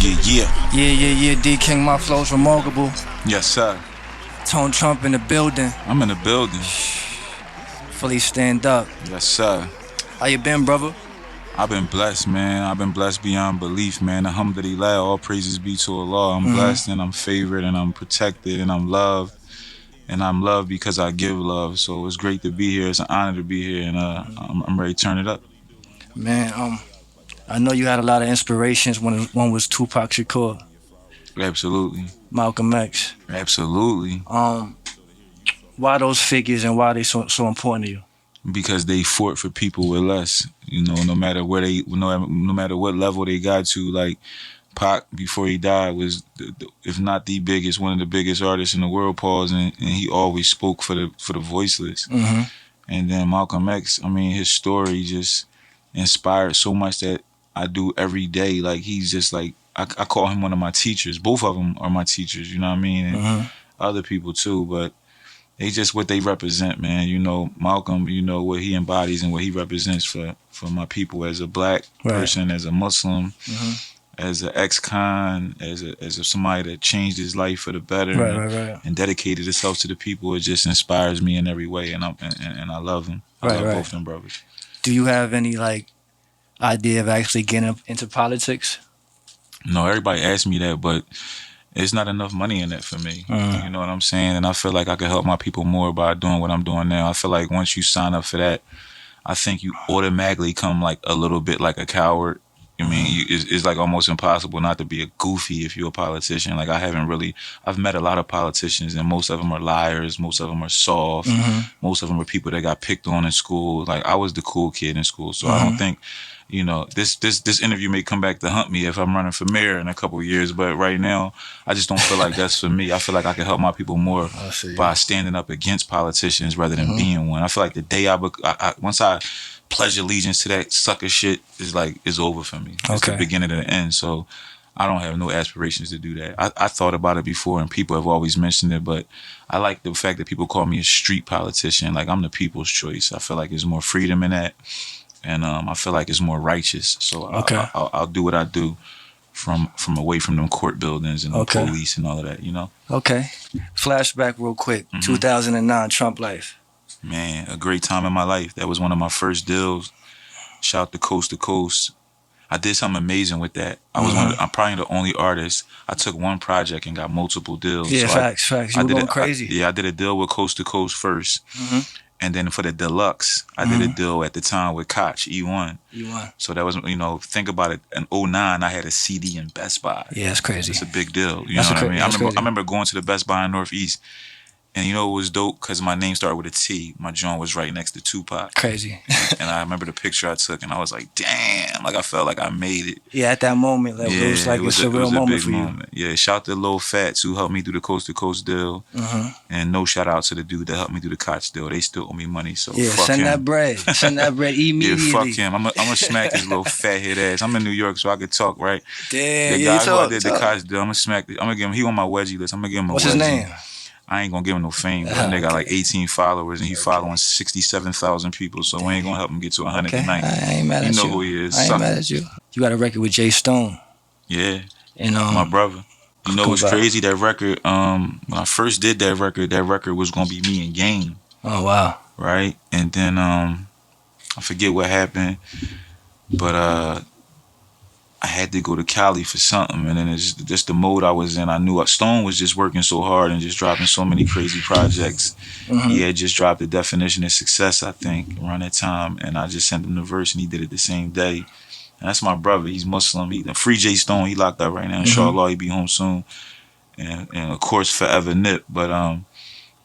Yeah, yeah. Yeah, D King, my flow's remarkable. Yes, sir. Tone Trump in the building. I'm in the building. Fully stand up. Yes, sir. How you been, brother? I've been blessed, man. I've been blessed beyond belief, man. Alhamdulillah, all praises be to Allah. I'm blessed and I'm favored and I'm protected and I'm loved. And I'm loved because I give love. So it's great to be here. It's an honor to be here, and I'm ready to turn it up. Man, I know you had a lot of inspirations. One was Tupac Shakur, Absolutely. Malcolm X. Absolutely. Why those figures and why they so important to you? Because they fought for people with less. You know, no matter where no matter what level they got to, like Pac before he died was, if not the biggest, one of the biggest artists in the world. Pause, and he always spoke for the voiceless. Mm-hmm. And then Malcolm X, I mean, his story just inspired so much that I do every day. Like, he's just like, I call him one of my teachers. Both of them are my teachers, you know what I mean? And other people too, but they just what they represent, man. You know, Malcolm, you know, what he embodies and what he represents for my people as a black person, as a Muslim, as an ex-con, as somebody that changed his life for the better and dedicated himself to the people. It just inspires me in every way, and I love him. I love both them brothers. Do you have any idea of actually getting into politics? No, everybody asks me that, but it's not enough money in it for me. You know what I'm saying? And I feel like I could help my people more by doing what I'm doing now. I feel like once you sign up for that, I think you automatically come like a little bit like a coward. I mean, it's like almost impossible not to be a goofy if you're a politician. Like, I've met a lot of politicians, and most of them are liars. Most of them are soft. Most of them are people that got picked on in school. Like, I was the cool kid in school, so I don't think, you know, this interview may come back to hunt me if I'm running for mayor in a couple of years. But right now, I just don't feel like that's for me. I feel like I can help my people more by standing up against politicians rather than being one. I feel like the day once I pledge allegiance to that sucker shit is over for me. It's the beginning of the end. So I don't have no aspirations to do that. I thought about it before, and people have always mentioned it, but I like the fact that people call me a street politician. Like, I'm the people's choice. I feel like there's more freedom in that, and I feel like it's more righteous. So I'll do what I do from away from them court buildings and the police and all of that, you know? Okay. Flashback real quick. 2009, Trump life. Man, a great time in my life. That was one of my first deals. Shout out to Coast. I did something amazing with that. I'm probably the only artist. I took one project and got multiple deals. Yeah, so facts. You were going crazy. I did a deal with Coast to Coast first. And then for the deluxe, I did a deal at the time with Koch, E1. So that was, you know, think about it. In 2009, I had a CD in Best Buy. Yeah, that's crazy. It's a big deal. You know what I mean? I remember going to the Best Buy in Northeast. And you know, it was dope because my name started with a T. My joint was right next to Tupac. Crazy. And I remember the picture I took, and I was like, damn, like I felt like I made it. Yeah, at that moment, like, it was like a surreal moment for you. Yeah, shout out to Lil Fats who helped me do the Coast to Coast deal. And no shout out to the dude that helped me do the Koch deal. They still owe me money, so fuck send him. that bread. Send that bread immediately. Yeah, fuck him. I'm gonna smack his little fat head ass. I'm in New York, so I could talk, right? Damn, the guy who I did the Koch deal, I'm gonna smack. I'm gonna give him. He on my wedgie list. I'm gonna give him a What's wedgie. his name? I ain't gonna give him no fame. But that nigga got like 18 followers, and he following 67,000 people. So we ain't gonna help him get to 190. I ain't mad at you. You know who he is. I ain't mad at you. You got a record with Jay Stone. Yeah. And my brother. You know what's crazy? That record. When I first did that record was gonna be me and Game. Oh wow. Right. And then I forget what happened, but I had to go to Cali for something, and then it's just the mode I was in. I knew Stone was just working so hard and just dropping so many crazy projects. He had just dropped The Definition of Success, I think, around that time, and I just sent him the verse, and he did it the same day. And that's my brother. He's Muslim. Free Jay Stone. He locked up right now. Inshallah, he be home soon. And of course, forever Nip. But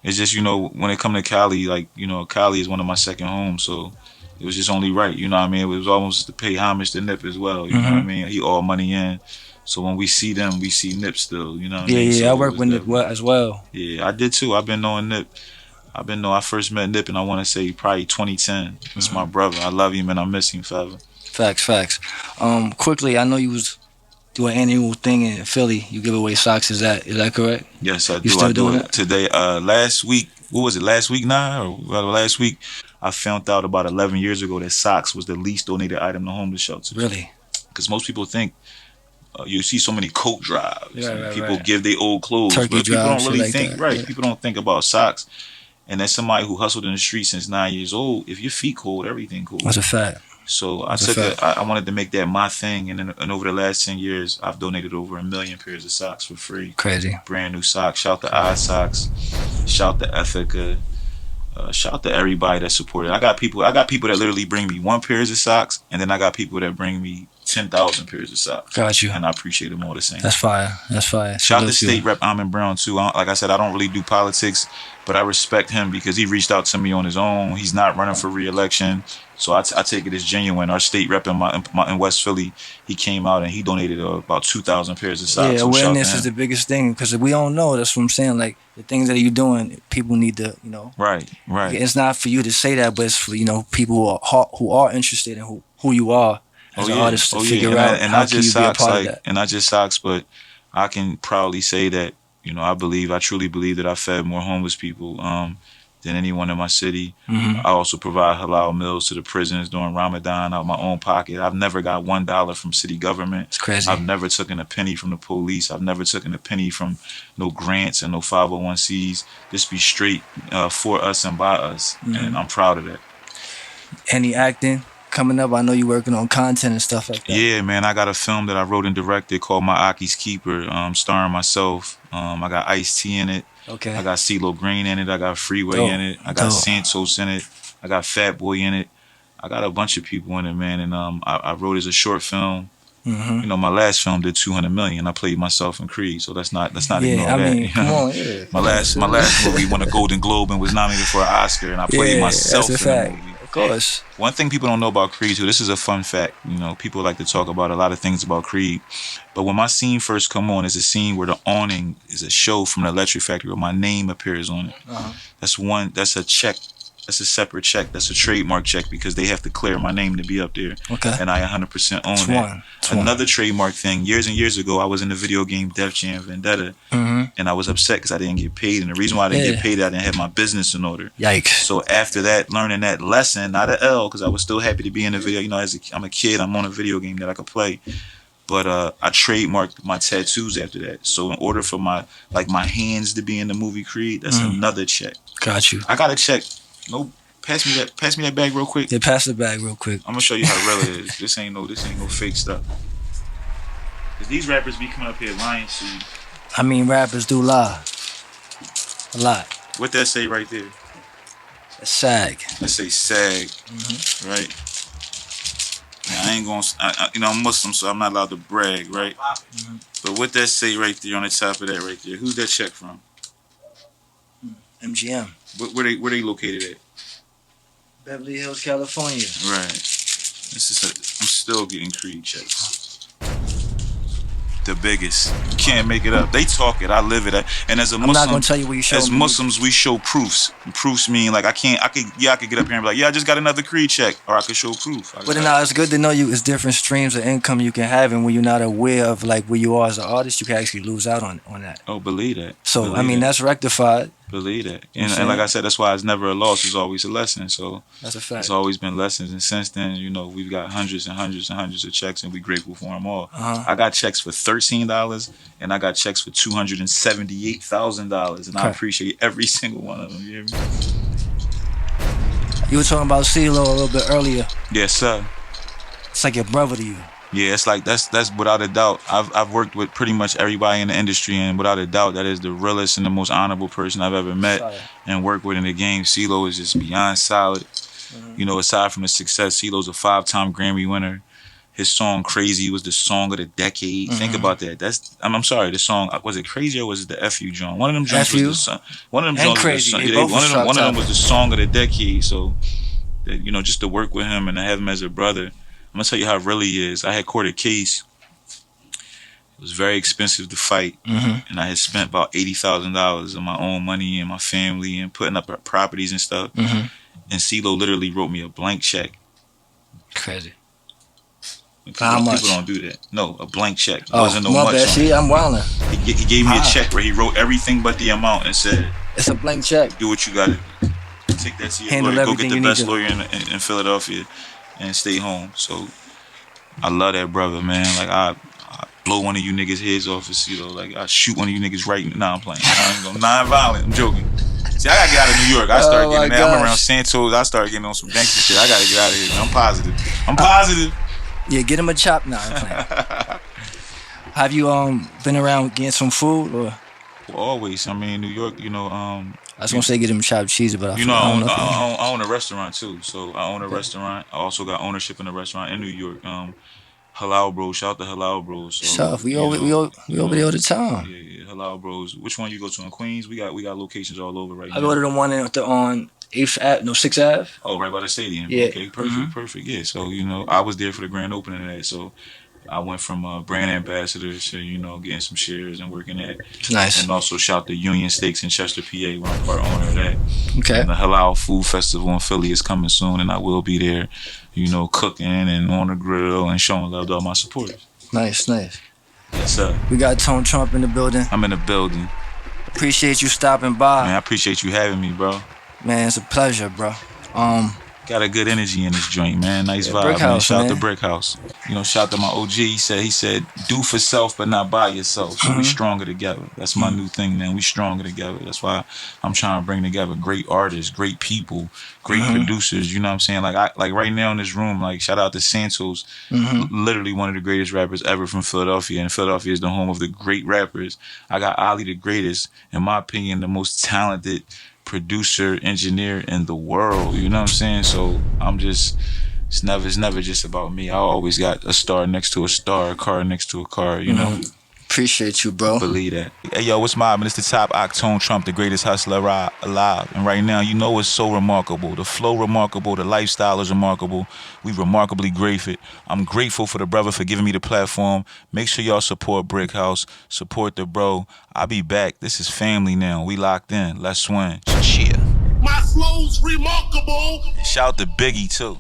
it's just, you know, when it come to Cali, like, you know, Cali is one of my second homes, so it was just only right, you know what I mean? It was almost to pay homage to Nip as well, you know what I mean? He all money in. So when we see them, we see Nip still, you know what I mean? Yeah, so I work with Nip as well. Yeah, I did too. I've been knowing Nip. I first met Nip, and I want to say probably 2010. It's my brother. I love him, and I miss him forever. Facts. Quickly, I know you was do an annual thing in Philly. You give away socks. Is that correct? Yes, I do. You still doing it today. Last week, what was it? Last week, last week, I found out about 11 years ago that socks was the least donated item to homeless shelters. Really? Because most people think you see so many coat drives. Right, People right. give their old clothes, Turkey but people drive, don't shit really like think that. right. Yeah. People don't think about socks. And as somebody who hustled in the street since 9 years old, if your feet cold, everything cold. That's a fact. So That's a fact. I wanted to make that my thing, and over the last 10 years, I've donated over 1 million pairs of socks for free. Crazy. Brand new socks. Shout to iSocks. Shout to Ethica. Shout to everybody that supported. I got people that literally bring me one pair of socks, and then I got people that bring me 10,000 pairs of socks. Got you. And I appreciate them all the same. That's fire. That's fire. Shout out to Salute you. State Rep Almond Brown too. Like I said, I don't really do politics, but I respect him because he reached out to me on his own. He's not running for re-election, so I take it as genuine. Our state rep in West Philly, he came out and he donated about 2,000 pairs of socks. Yeah, so awareness is the biggest thing because we don't know. That's what I'm saying. Like the things that you're doing, people need to, Right. It's not for you to say that, but it's for people who are interested in who you are as an artist to figure out and how not can just you be a socks, part of that. and not just socks, but I can proudly say that I truly believe that I fed more homeless people than anyone in my city. Mm-hmm. I also provide halal meals to the prisons during Ramadan out of my own pocket. I've never got $1 from city government. It's crazy. I've never taken a penny from the police. I've never taken a penny from no grants and no 501c. Just be straight for us and by us, Mm-hmm. and I'm proud of that. Any acting coming up? I know you're working on content and stuff like that. Yeah, man, I got a film that I wrote and directed called My Aki's Keeper, starring myself. I got Ice-T in it. Okay. I got Ceelo Green in it. I got Freeway Dope. in it. I got Dope. Santos in it. I got Fat Boy in it. I got a bunch of people in it, man. And I wrote it as a short film. Mm-hmm. My last film did 200 million. I played myself in Creed, so let's not ignore Yeah, that. I mean, come on. Yeah. my last movie won a Golden Globe and was nominated for an Oscar, and I played myself that's a in fact. the movie. Of course. One thing people don't know about Creed too, this is a fun fact. People like to talk about a lot of things about Creed, but when my scene first come on, it's a scene where the awning is a show from the Electric Factory where my name appears on it. Uh-huh. That's a check. That's a separate check. That's a trademark check because they have to clear my name to be up there. Okay. And I 100% own It's that. one. Another trademark thing. Years and years ago, I was in the video game Def Jam Vendetta, Mm-hmm. and I was upset because I didn't get paid. And the reason why I didn't get paid, I didn't have my business in order. Yikes. So after that, learning that lesson, not an L, because I was still happy to be in the video. I'm a kid, I'm on a video game that I could play. But I trademarked my tattoos after that. So in order for my hands to be in the movie Creed, that's another check. Got you. I got a check. No, pass me that bag real quick. Yeah, pass the bag real quick. I'm gonna show you how real it is. This ain't no fake stuff. Cause these rappers be coming up here lying to you. I mean, rappers do lie. A lot. What that say right there? It's SAG. That say SAG, right? Now, I ain't gonna, I'm Muslim, so I'm not allowed to brag, right? Mm-hmm. But what that say right there on the top of that right there? Who's that check from? MGM. Where they located at? Beverly Hills, California. Right. I'm still getting Creed checks. The biggest. You can't make it up. They talk it. I live it. And as a Muslim, I'm not gonna tell you what you show as me. Muslims, we show proofs. Proofs mean like I could get up here and be like, yeah, I just got another Creed check, or I could show proof. But now it's good to know it's different streams of income you can have, and when you're not aware of like where you are as an artist, you can actually lose out on that. Oh, believe that. So that's rectified. Believe that. And like I said, that's why it's never a loss. It's always a lesson. So that's a fact. It's always been lessons. And since then, we've got hundreds and hundreds and hundreds of checks, and we're grateful for them all. I got checks for $13, and I got checks for $278,000, and I appreciate every single one of them. You hear me? You were talking about Ceelo a little bit earlier. Yes, sir. It's like your brother to you. Yeah, it's like that's without a doubt. I've worked with pretty much everybody in the industry, and without a doubt, that is the realest and the most honorable person I've ever met and worked with in the game. Ceelo is just beyond solid. Aside from his success, Ceelo's a 5-time Grammy winner. His song "Crazy" was the song of the decade. Think about that. I'm sorry. The song was it "Crazy" or was it the "F.U. John"? One of them joints was the song. One of them joints was the song. One of them was the song of the decade. So, just to work with him and to have him as a brother. I'm gonna tell you how real he is. I had court a case. It was very expensive to fight, and I had spent about $80,000 of my own money and my family and putting up properties and stuff. And Ceelo literally wrote me a blank check. Crazy. How much? People don't do that. No, a blank check. It wasn't no much. See, I'm wilding. He gave me a check where he wrote everything but the amount and said, "It's a blank check. Do what you gotta do. Take that to your lawyer. Go get the best lawyer in Philadelphia." And stay home. So I love that brother, man. Like blow one of you niggas' heads off for Ceelo. Like, I shoot one of you niggas right now. Nah, I'm playing. I ain't gonna non-violent. I'm joking. See, I gotta get out of New York. I start Oh getting my in there. I'm around gosh. Santos. I start getting on some gangster shit. I gotta get out of here. I'm positive. I'm positive. Yeah, get him a chop. Nah, I'm playing. Have you been around getting some food or? Well, always. I mean, New York. I was gonna say get him chopped cheese, but You know, I don't know if you. I own a restaurant too. So I own a restaurant. I also got ownership in a restaurant in New York. Halal Bros. Shout out to Halal Bros. So Stuff. We over there all the time. yeah, Halal Bros. Which one you go to in Queens? We got locations all over right I go now. to the one on 8th Ave, no 6th Ave. Oh, right by the stadium. Yeah. Okay, perfect. Yeah. So I was there for the grand opening of that. So I went from brand ambassador to getting some shares and working at. It's nice. And also shout to Union Steaks in Chester, PA, where I'm part owner of that. Okay. And the Halal Food Festival in Philly is coming soon, and I will be there, cooking and on the grill and showing love to all my supporters. Nice. Yes, sir. We got Tone Trump in the building. I'm in the building. Appreciate you stopping by. Man, I appreciate you having me, bro. Man, it's a pleasure, bro. Got a good energy in this joint, man. Nice vibe, Brick man. House, Shout out man. to Brick House. Shout out to my OG. He said, do for self, but not by yourself. So we stronger together. That's my new thing, man. We stronger together. That's why I'm trying to bring together great artists, great people, great producers. You know what I'm saying? Like right now in this room, like shout out to Santos, literally one of the greatest rappers ever from Philadelphia. And Philadelphia is the home of the great rappers. I got Ali, the greatest, in my opinion, the most talented producer, engineer in the world. You know what I'm saying? So it's never just about me. I always got a star next to a star, a car next to a car, Appreciate you, bro. Believe that. Hey, yo, what's mobbing? It's the top Octone Trump, the greatest hustler alive. And right now, it's so remarkable. The flow remarkable. The lifestyle is remarkable. We remarkably grateful. I'm grateful for the brother for giving me the platform. Make sure y'all support Brick House. Support the bro. I'll be back. This is family now. We locked in. Let's win. Cheer. My flow's remarkable. Shout out to Biggie, too.